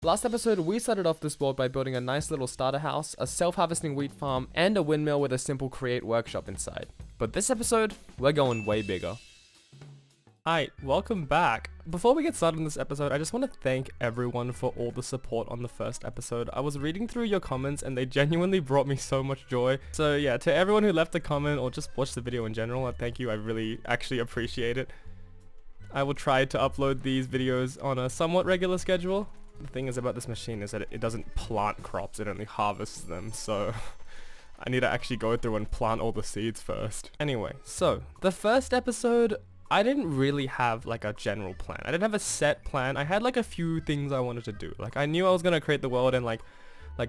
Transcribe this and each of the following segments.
Last episode, we started off this world by building a nice little starter house, a self-harvesting wheat farm, and a windmill with a simple create workshop inside. But this episode, we're going way bigger. Hi, welcome back. Before we get started in this episode, I just want to thank everyone for all the support on the first episode. I was reading through your comments and they genuinely brought me so much joy. So yeah, to everyone who left a comment or just watched the video in general, thank you. I really actually appreciate it. I will try to upload these videos on a somewhat regular schedule. The thing is about this machine is that it doesn't plant crops, it only harvests them, so I need to actually go through and plant all the seeds first. Anyway, so the first episode, I didn't really have like a general plan. I didn't have a set plan. I had like a few things I wanted to do. Like I knew I was gonna create the world and like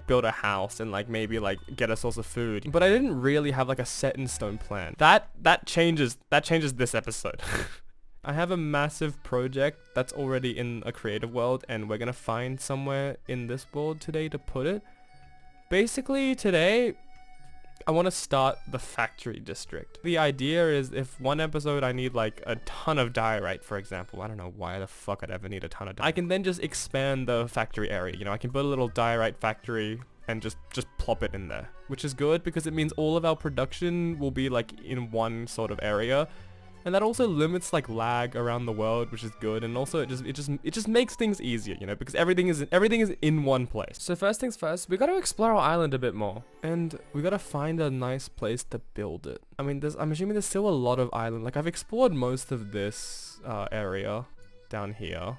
build a house and like maybe like get a source of food, but I didn't really have like a set in stone plan. That changes this episode. I have a massive project that's already in a creative world and we're gonna find somewhere in this world today to put it. Basically today, I want to start the factory district. The idea is if one episode I need like a ton of diorite, for example. I don't know why the fuck I'd ever need a ton of diorite. I can then just expand the factory area. You know, I can build a little diorite factory and just plop it in there, which is good because it means all of our production will be like in one sort of area. And that also limits like lag around the world, which is good, and also it just makes things easier, you know, because everything is in one place. So first things first, we got to explore our island a bit more, and we got to find a nice place to build it. I mean, I'm assuming there's still a lot of island. Like I've explored most of this area down here,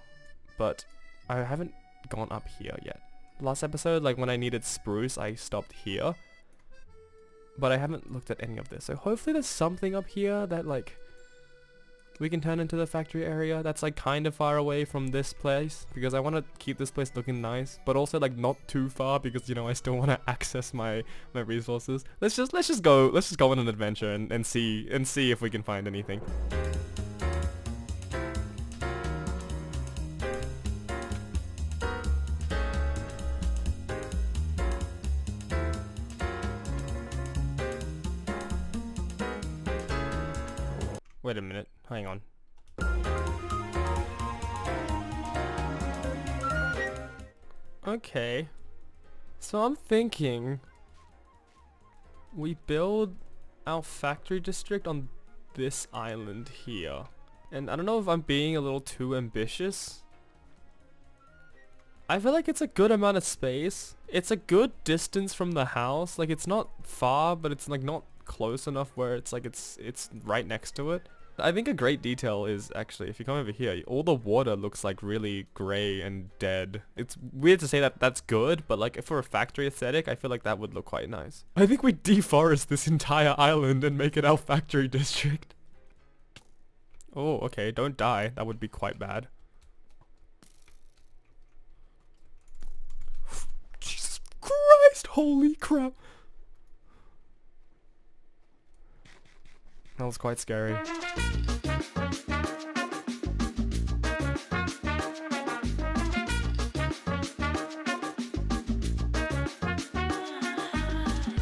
but I haven't gone up here yet. Last episode, like when I needed spruce, I stopped here, but I haven't looked at any of this. So hopefully there's something up here that like we can turn into the factory area that's like kind of far away from this place, because I want to keep this place looking nice, but also like not too far because, you know, I still want to access my resources. Let's just go on an adventure and see if we can find anything. Wait a minute, hang on. Okay, so I'm thinking we build our factory district on this island here. And I don't know if I'm being a little too ambitious. I feel like it's a good amount of space. It's a good distance from the house. Like it's not far, but it's like not close enough where it's like it's right next to it. I think a great detail is actually, if you come over here, all the water looks like really grey and dead. It's weird to say that that's good, but like for a factory aesthetic, I feel like that would look quite nice. I think we deforest this entire island and make it our factory district. Oh, okay, don't die. That would be quite bad. Jesus Christ, holy crap. That was quite scary.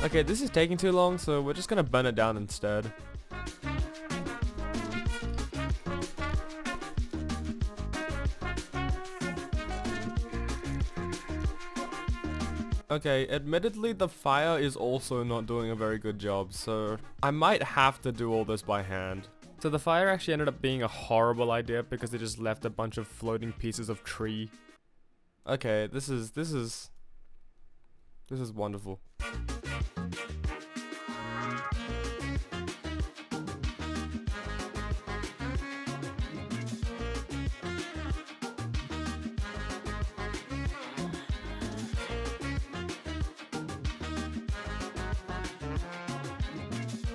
Okay, this is taking too long, so we're just gonna burn it down instead. Okay, admittedly the fire is also not doing a very good job, so I might have to do all this by hand. So the fire actually ended up being a horrible idea because it just left a bunch of floating pieces of tree. Okay, this is wonderful.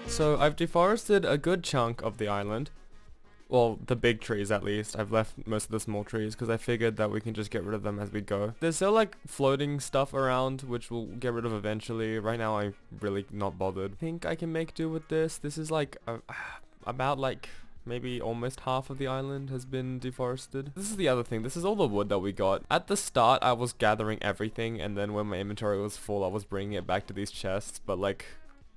So I've deforested a good chunk of the island. Well, the big trees at least. I've left most of the small trees because I figured that we can just get rid of them as we go. There's still like floating stuff around which we'll get rid of eventually. Right now I'm really not bothered. I think I can make do with this. This is like about like maybe almost half of the island has been deforested. This is the other thing. This is all the wood that we got. At the start I was gathering everything, and then when my inventory was full I was bringing it back to these chests, but like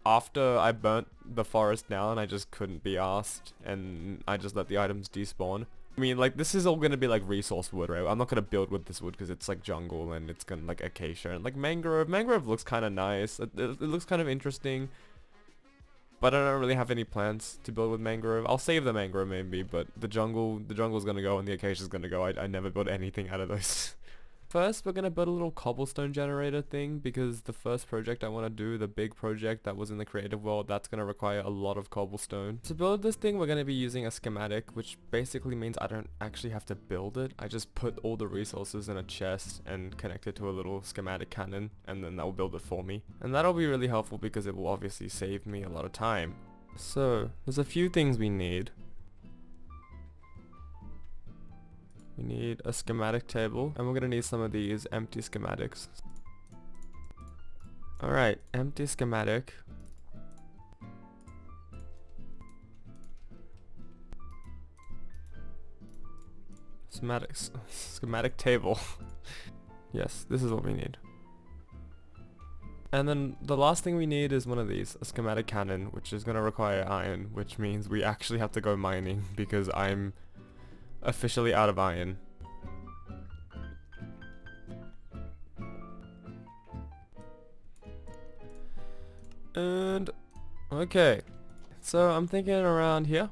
after I burnt the forest down, I just couldn't be asked, and I just let the items despawn. I mean, like, this is all gonna be like resource wood, right? I'm not gonna build with this wood because it's like jungle and it's gonna like acacia and like mangrove. Mangrove looks kind of nice. It looks kind of interesting. But I don't really have any plans to build with mangrove. I'll save the mangrove maybe, but the jungle's gonna go and the acacia's gonna go. I never built anything out of those. First, we're gonna build a little cobblestone generator thing because the first project I want to do, the big project that was in the creative world, that's gonna require a lot of cobblestone. To build this thing, we're gonna be using a schematic, which basically means I don't actually have to build it. I just put all the resources in a chest and connect it to a little schematic cannon, and then that will build it for me. And that'll be really helpful because it will obviously save me a lot of time. So, there's a few things we need. We need a schematic table, and we're gonna need some of these empty schematics. Alright, empty schematic. Schematic table. Yes, this is what we need. And then the last thing we need is one of these, a schematic cannon, which is gonna require iron, which means we actually have to go mining because I'm officially out of iron. And okay, so I'm thinking around here.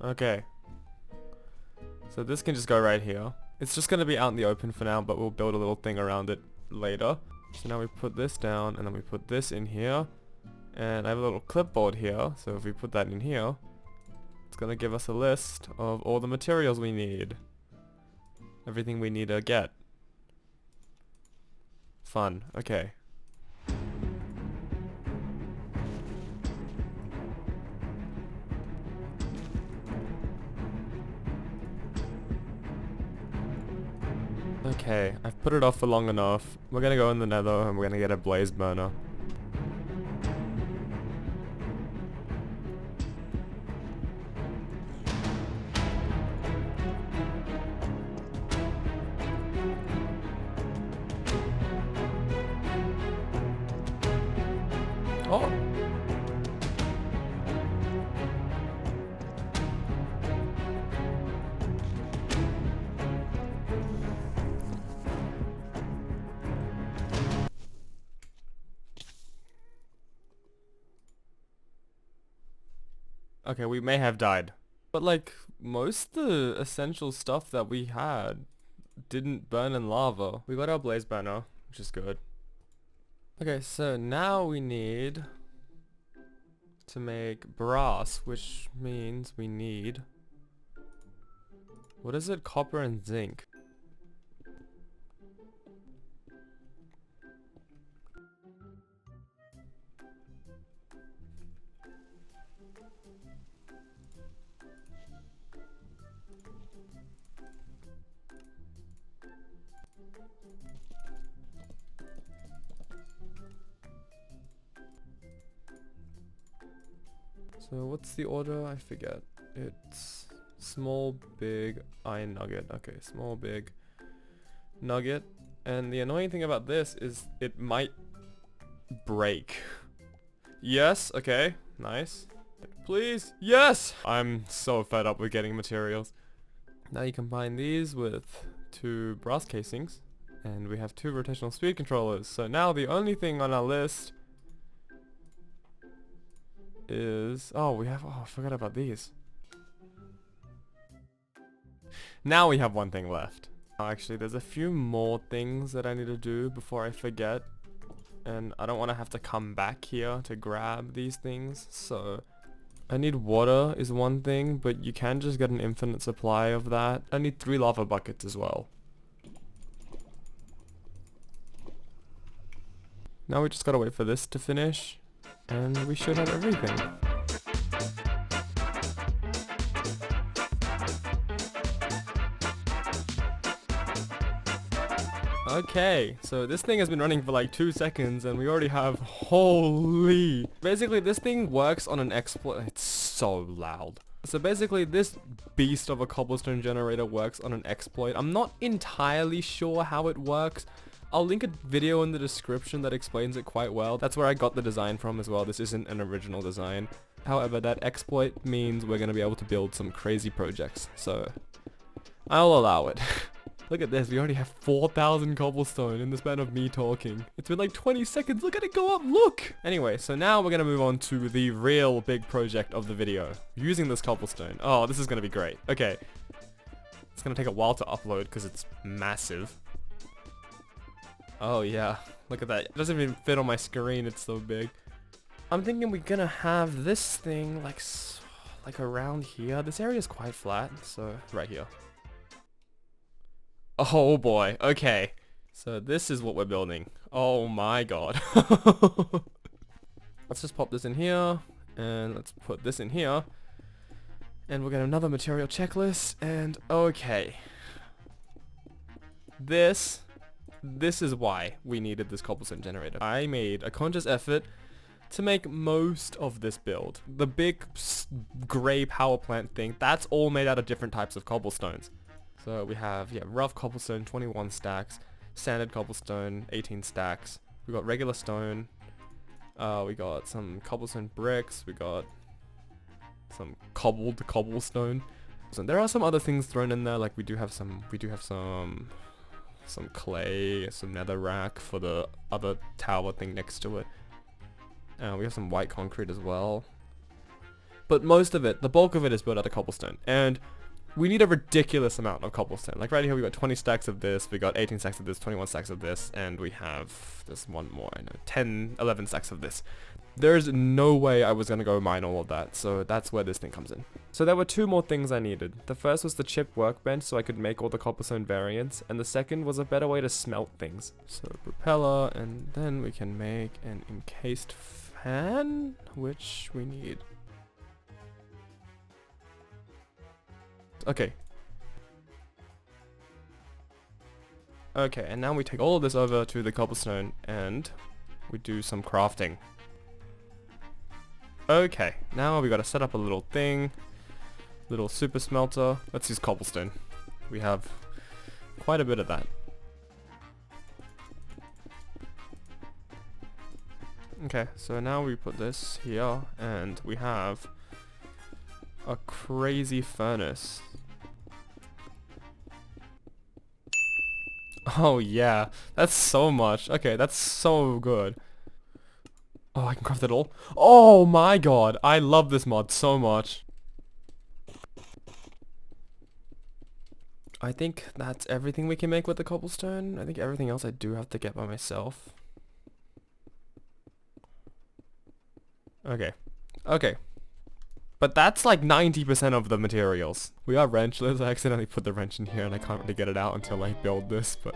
Okay, so this can just go right here. It's just gonna be out in the open for now, but we'll build a little thing around it later. So now we put this down, and then we put this in here. And I have a little clipboard here, so if we put that in here, it's gonna give us a list of all the materials we need. Everything we need to get. Fun, okay. Okay, I've put it off for long enough. We're gonna go in the nether and we're gonna get a blaze burner. Oh! Okay, we may have died. But like, most of the essential stuff that we had didn't burn in lava. We got our blaze burner, which is good. Okay, so now we need to make brass, which means we need... What is it? Copper and zinc. So what's the order? I forget. It's small, big, iron nugget. Okay, small, big, nugget. And the annoying thing about this is it might break. Yes, okay, nice. Please, yes! I'm so fed up with getting materials. Now you combine these with 2 brass casings, and we have 2 rotational speed controllers. So now the only thing on our list is... Oh, I forgot about these. Now we have one thing left. Actually, there's a few more things that I need to do before I forget. And I don't want to have to come back here to grab these things, so... I need water is one thing, but you can just get an infinite supply of that. I need 3 lava buckets as well. Now we just gotta wait for this to finish, and we should have everything. Okay, so this thing has been running for like 2 seconds and we already have, holy. Basically this thing works on an exploit. It's so loud. So basically this beast of a cobblestone generator works on an exploit. I'm not entirely sure how it works, I'll link a video in the description that explains it quite well. That's where I got the design from as well. This isn't an original design. However, that exploit means we're going to be able to build some crazy projects. So I'll allow it. Look at this, we already have 4,000 cobblestone in the span of me talking. It's been like 20 seconds, look at it go up, look! Anyway, so now we're gonna move on to the real big project of the video. Using this cobblestone. Oh, this is gonna be great. Okay. It's gonna take a while to upload because it's massive. Oh yeah, look at that. It doesn't even fit on my screen, it's so big. I'm thinking we're gonna have this thing like around here. This area is quite flat, so right here. Oh boy, okay. So this is what we're building. Oh my god. Let's just pop this in here, and let's put this in here. And we'll get another material checklist, and okay. This is why we needed this cobblestone generator. I made a conscious effort to make most of this build. The big grey power plant thing, that's all made out of different types of cobblestones. So we have, yeah, rough cobblestone, 21 stacks, sanded cobblestone, 18 stacks. We got regular stone. We got some cobblestone bricks. We got some cobbled cobblestone. So there are some other things thrown in there, like we do have some clay, some netherrack for the other tower thing next to it. We have some white concrete as well. But most of it, the bulk of it is built out of cobblestone. And we need a ridiculous amount of cobblestone. Like right here we got 20 stacks of this, we got 18 stacks of this, 21 stacks of this, and we have this one more, I know, 10, 11 stacks of this. There's no way I was going to go mine all of that, so that's where this thing comes in. So there were two more things I needed. The first was the chip workbench so I could make all the cobblestone variants, and the second was a better way to smelt things. So propeller, and then we can make an encased fan, which we need. Okay. Okay, and now we take all of this over to the cobblestone and we do some crafting. Okay, now we gotta set up a little thing. Little super smelter. Let's use cobblestone. We have quite a bit of that. Okay, so now we put this here and we have a crazy furnace. Oh yeah, that's so much. Okay, that's so good. Oh, I can craft it all. Oh my god, I love this mod so much. I think that's everything we can make with the cobblestone. I think everything else I do have to get by myself. Okay. Okay. But that's like 90% of the materials. We are wrenchless. I accidentally put the wrench in here and I can't really get it out until I build this, but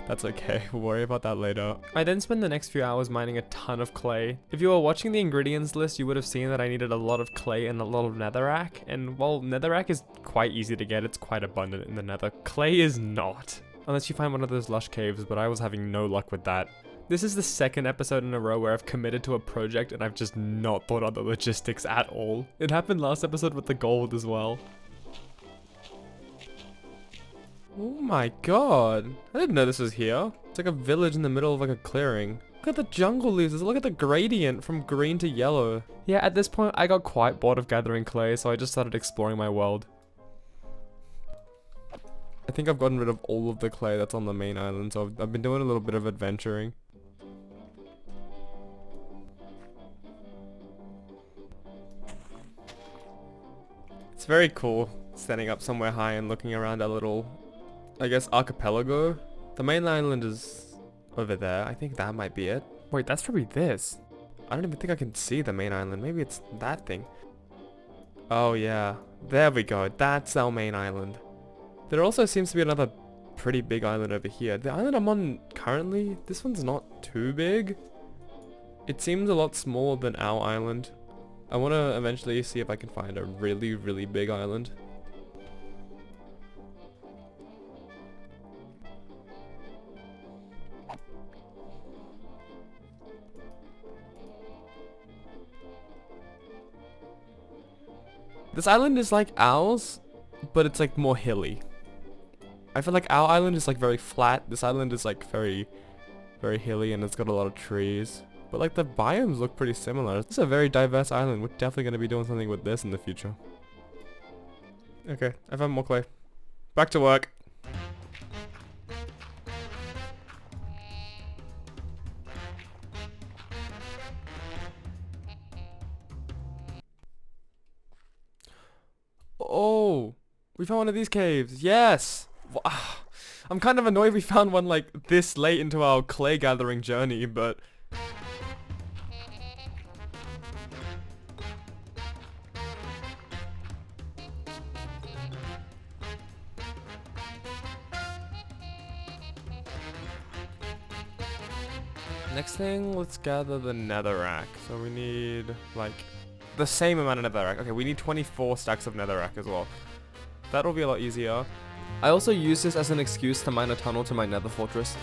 that's okay. We'll worry about that later. I then spent the next few hours mining a ton of clay. If you were watching the ingredients list, you would have seen that I needed a lot of clay and a lot of netherrack. And while netherrack is quite easy to get, it's quite abundant in the nether. Clay is not. Unless you find one of those lush caves, but I was having no luck with that. This is the second episode in a row where I've committed to a project and I've just not thought out the logistics at all. It happened last episode with the gold as well. Oh my god. I didn't know this was here. It's like a village in the middle of like a clearing. Look at the jungle leaves. Look at the gradient from green to yellow. Yeah, at this point I got quite bored of gathering clay, so I just started exploring my world. I think I've gotten rid of all of the clay that's on the main island, so I've been doing a little bit of adventuring. It's very cool standing up somewhere high and looking around our little, I guess, archipelago. The main island is over there. I think that might be it. Wait, that's probably this. I don't even think I can see the main island. Maybe it's that thing. Oh yeah, there we go. That's our main island. There also seems to be another pretty big island over here. The island I'm on currently, this one's not too big. It seems a lot smaller than our island. I want to eventually see if I can find a really, really big island. This island is like ours, but it's like more hilly. I feel like our island is like very flat. This island is like very Very hilly and it's got a lot of trees. But like the biomes look pretty similar. It's a very diverse island. We're definitely going to be doing something with this in the future. Okay, I found more clay. Back to work. Oh, we found one of these caves. Yes. I'm kind of annoyed we found one like this late into our clay gathering journey, but next thing, let's gather the netherrack. So we need like the same amount of netherrack. Okay, we need 24 stacks of netherrack as well. That'll be a lot easier. I also use this as an excuse to mine a tunnel to my nether fortress.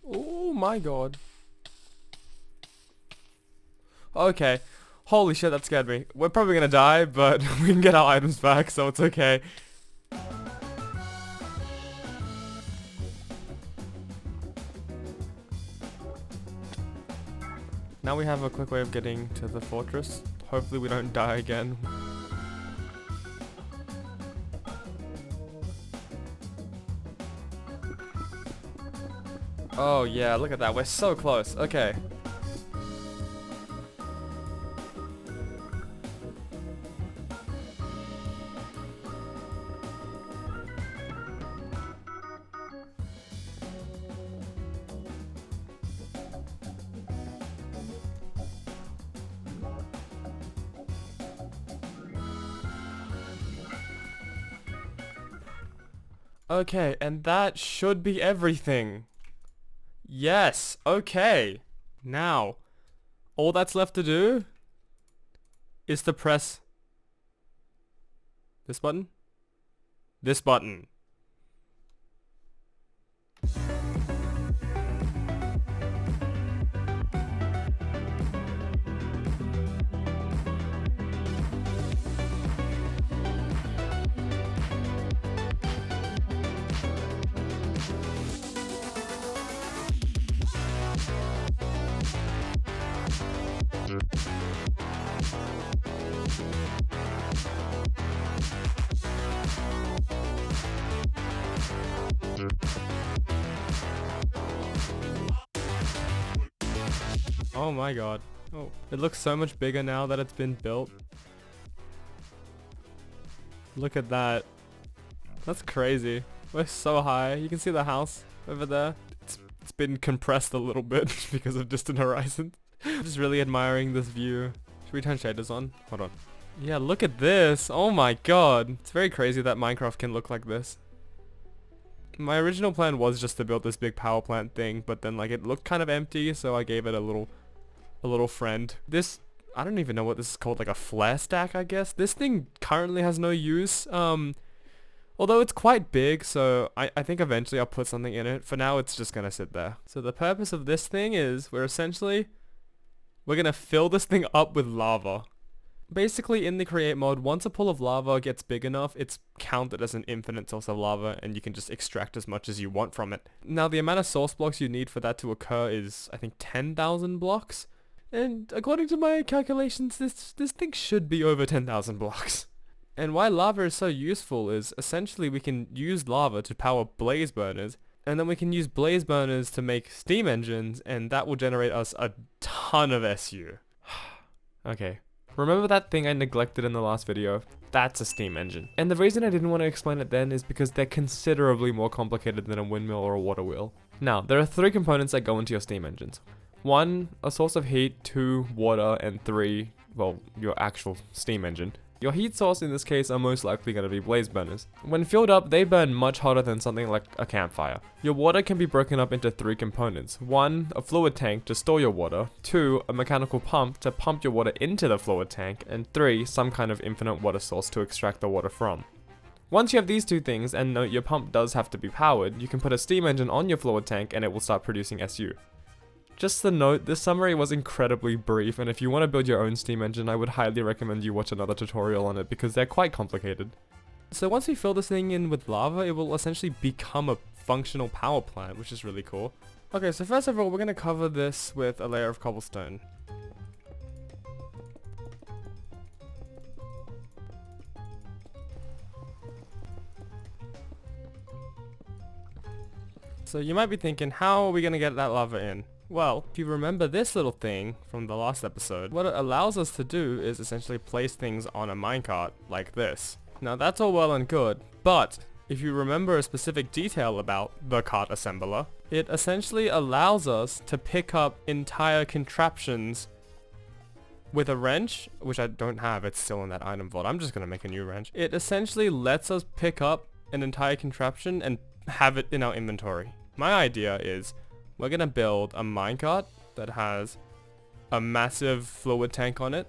Oh my god. Okay. Holy shit, that scared me. We're probably gonna die, but we can get our items back, so it's okay. Now we have a quick way of getting to the fortress. Hopefully we don't die again. Oh yeah, look at that. We're so close. Okay. Okay, and that should be everything. Yes, okay. Now, all that's left to do is to press this button, this button. Oh my god. Oh, it looks so much bigger now that it's been built. Look at that. That's crazy. We're so high. You can see the house over there. It's been compressed a little bit because of distant horizon. I'm just really admiring this view. Should we turn shaders on? Hold on. Yeah, look at this. Oh my god. It's very crazy that Minecraft can look like this. My original plan was just to build this big power plant thing, but then like it looked kind of empty, so I gave it a little friend. This, I don't even know what this is called, like a flare stack, I guess. This thing currently has no use. Although it's quite big, so I think eventually I'll put something in it. For now, it's just gonna sit there. So the purpose of this thing is we're gonna fill this thing up with lava. Basically, in the create mode, once a pool of lava gets big enough, it's counted as an infinite source of lava, and you can just extract as much as you want from it. Now, the amount of source blocks you need for that to occur is, I think, 10,000 blocks. And according to my calculations, this thing should be over 10,000 blocks. And why lava is so useful is, essentially, we can use lava to power blaze burners, and then we can use blaze burners to make steam engines, and that will generate us a ton of SU. Okay. Remember that thing I neglected in the last video? That's a steam engine. And the reason I didn't want to explain it then is because they're considerably more complicated than a windmill or a water wheel. Now, there are 3 components that go into your steam engines. 1, a source of heat, 2, water, and 3, well, your actual steam engine. Your heat source in this case are most likely going to be blaze burners. When filled up, they burn much hotter than something like a campfire. Your water can be broken up into 3 components. 1, a fluid tank to store your water. 2, a mechanical pump to pump your water into the fluid tank. And 3, some kind of infinite water source to extract the water from. Once you have these 2 things, and note your pump does have to be powered, you can put a steam engine on your fluid tank and it will start producing SU. Just a note, this summary was incredibly brief, and if you want to build your own steam engine, I would highly recommend you watch another tutorial on it because they're quite complicated. So once we fill this thing in with lava, it will essentially become a functional power plant, which is really cool. Okay, so first of all, we're going to cover this with a layer of cobblestone. So you might be thinking, how are we going to get that lava in? Well, if you remember this little thing from the last episode, what it allows us to do is essentially place things on a minecart like this. Now that's all well and good, but if you remember a specific detail about the cart assembler, it essentially allows us to pick up entire contraptions with a wrench, which I don't have, it's still in that item vault. I'm just going to make a new wrench. It essentially lets us pick up an entire contraption and have it in our inventory. My idea is we're going to build a minecart that has a massive fluid tank on it.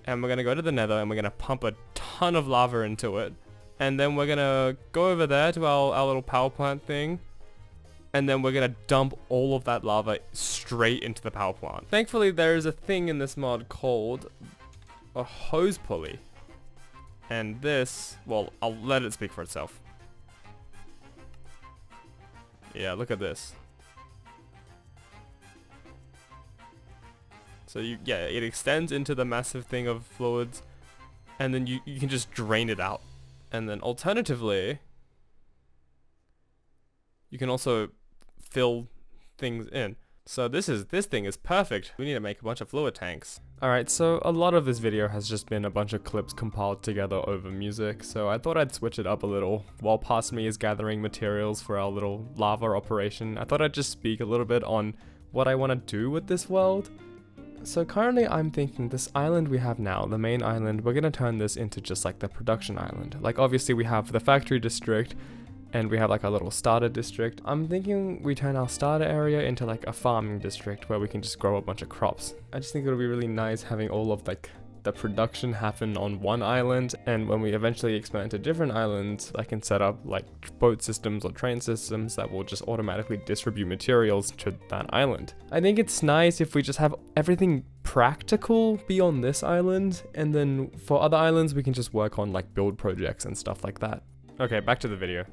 And we're going to go to the nether and we're going to pump a ton of lava into it. And then we're going to go over there to our little power plant thing. And then we're going to dump all of that lava straight into the power plant. Thankfully, there is a thing in this mod called a hose pulley. And this, well, I'll let it speak for itself. Yeah, look at this. So it extends into the massive thing of fluids, and then you can just drain it out. And then alternatively, you can also fill things in. So this thing is perfect. We need to make a bunch of fluid tanks. Alright, so a lot of this video has just been a bunch of clips compiled together over music, so I thought I'd switch it up a little. While past me is gathering materials for our little lava operation, I thought I'd just speak a little bit on what I want to do with this world. So currently I'm thinking this island we have now, the main island, we're going to turn this into just like the production island. Like obviously we have the factory district and we have like a little starter district. I'm thinking we turn our starter area into like a farming district where we can just grow a bunch of crops. I just think it'll be really nice having all of like the production happen on one island, and when we eventually expand to different islands, I can set up like boat systems or train systems that will just automatically distribute materials to that island. I think it's nice if we just have everything practical be on this island, and then for other islands we can just work on like build projects and stuff like that. Okay, back to the video.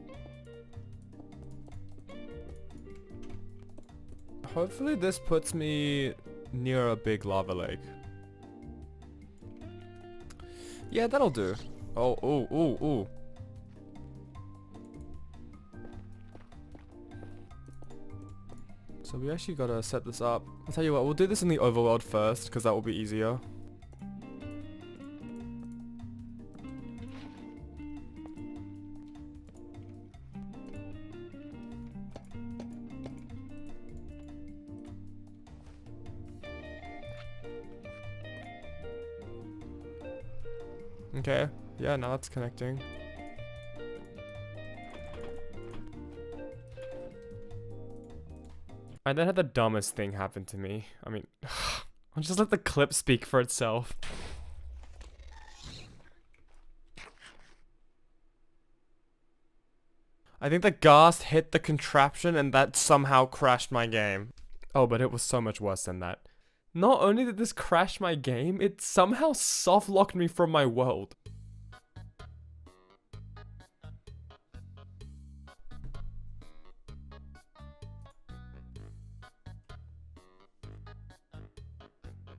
Hopefully this puts me near a big lava lake. Yeah, that'll do. Oh, ooh, ooh, ooh. So we actually gotta set this up. I'll tell you what, we'll do this in the overworld first, because that will be easier. Okay, yeah, now it's connecting. I then had the dumbest thing happen to me. I mean, I'll just let the clip speak for itself. I think the ghast hit the contraption and that somehow crashed my game. Oh, but it was so much worse than that. Not only did this crash my game, it somehow soft-locked me from my world.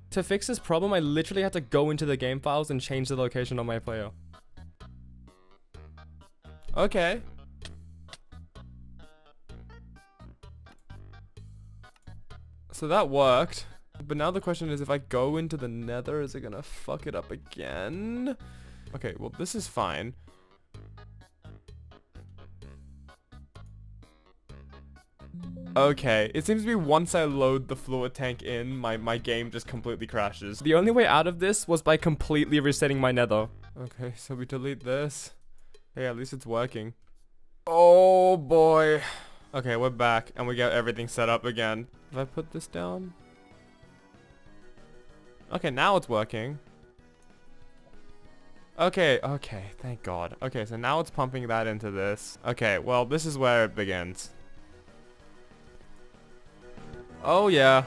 To fix this problem, I literally had to go into the game files and change the location on my player. Okay. So that worked. But now the question is, if I go into the nether, is it gonna fuck it up again? Okay, well this is fine. Okay, it seems to be once I load the fluid tank in, my game just completely crashes. The only way out of this was by completely resetting my nether. Okay, so we delete this. Hey, at least it's working. Oh boy. Okay, we're back and we got everything set up again. If I put this down? Okay, now it's working. Okay, thank God. Okay, so now it's pumping that into this. Okay, well, this is where it begins. Oh, yeah.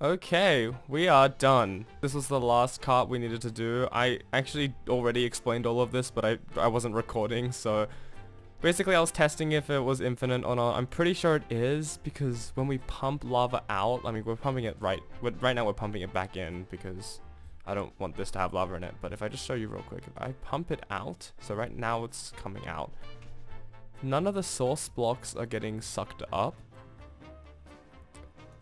Okay, we are done. This was the last cart we needed to do. I actually already explained all of this, but I wasn't recording, so basically I was testing if it was infinite or not. I'm pretty sure it is, because when we pump lava out, I mean, we're pumping it right now we're pumping it back in because I don't want this to have lava in it. But if I just show you real quick, if I pump it out, so right now it's coming out, none of the source blocks are getting sucked up.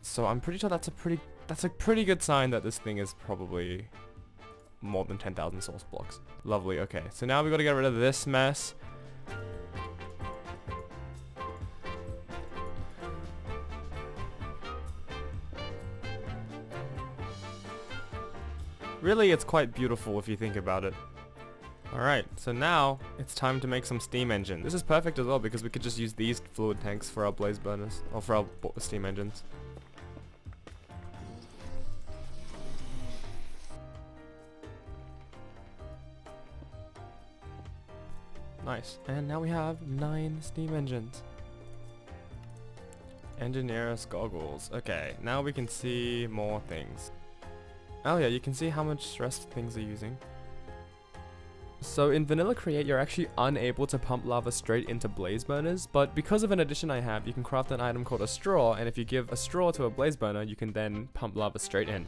So I'm pretty sure that's a pretty good sign that this thing is probably more than 10,000 source blocks. Lovely. Okay, so now we got to get rid of this mess. Really, it's quite beautiful if you think about it. Alright, so now it's time to make some steam engine. This is perfect as well because we could just use these fluid tanks for our blaze burners, or for our steam engines. Nice. And now we have 9 steam engines. Engineer's goggles. Okay, now we can see more things. Oh yeah, you can see how much stress things are using. So in Vanilla Create, you're actually unable to pump lava straight into blaze burners, but because of an addition I have, you can craft an item called a straw, and if you give a straw to a blaze burner, you can then pump lava straight in.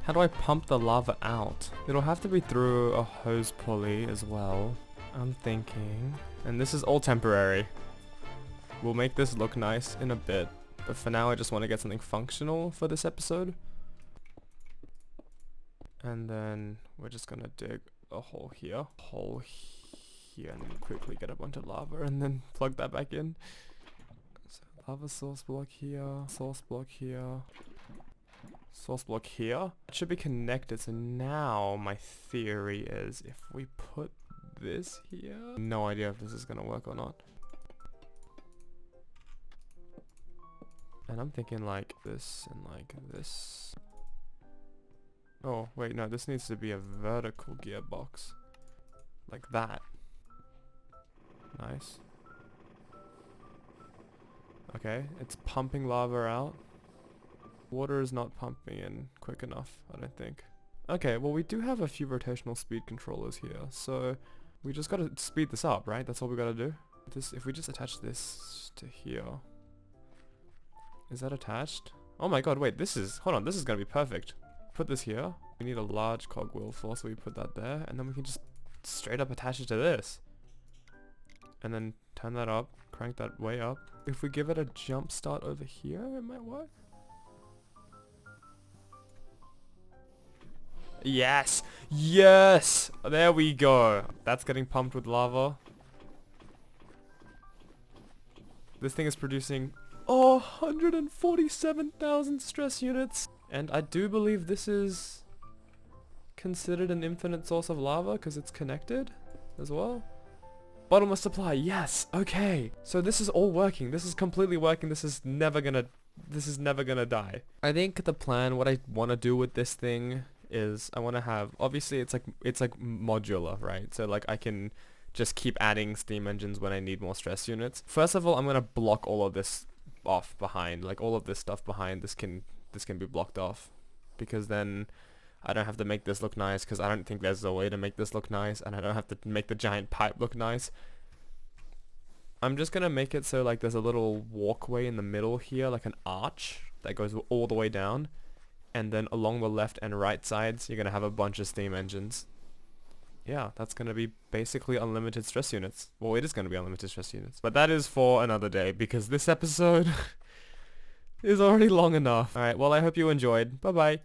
How do I pump the lava out? It'll have to be through a hose pulley as well, I'm thinking. And this is all temporary. We'll make this look nice in a bit, but for now I just want to get something functional for this episode. And then we're just gonna dig a hole here, and then quickly get a bunch of lava and then plug that back in. So lava source block here, source block here. Source block here. It should be connected, so now my theory is if we put this here, no idea if this is gonna work or not. And I'm thinking like this and like this. Oh wait, no, this needs to be a vertical gearbox. Like that. Nice. Okay, it's pumping lava out. Water is not pumping in quick enough, I don't think. Okay, well we do have a few rotational speed controllers here, so we just gotta speed this up, right? That's all we gotta do. If we just attach this to here. Is that attached? Oh my god, wait, hold on, this is gonna be perfect. Put this here. We need a large cogwheel for, so we put that there, and then we can just straight up attach it to this. And then turn that up, crank that way up. If we give it a jump start over here, it might work. Yes! Yes! There we go. That's getting pumped with lava. This thing is producing 147,000 stress units. And I do believe this is considered an infinite source of lava because it's connected as well. Bottomless supply, yes, okay. So this is all working. This is completely working. This is never gonna die. I think the plan, what I want to do with this thing is I want to have, obviously it's like modular, right? So like I can just keep adding steam engines when I need more stress units. First of all, I'm going to block all of this off behind, like all of this stuff behind this can be blocked off, because then I don't have to make this look nice, because I don't think there's a way to make this look nice, and I don't have to make the giant pipe look nice. I'm just going to make it so like there's a little walkway in the middle here, like an arch that goes all the way down. And then along the left and right sides, you're going to have a bunch of steam engines. Yeah, that's going to be basically unlimited stress units. Well, it is going to be unlimited stress units. But that is for another day, because this episode is already long enough. Alright, well, I hope you enjoyed. Bye-bye.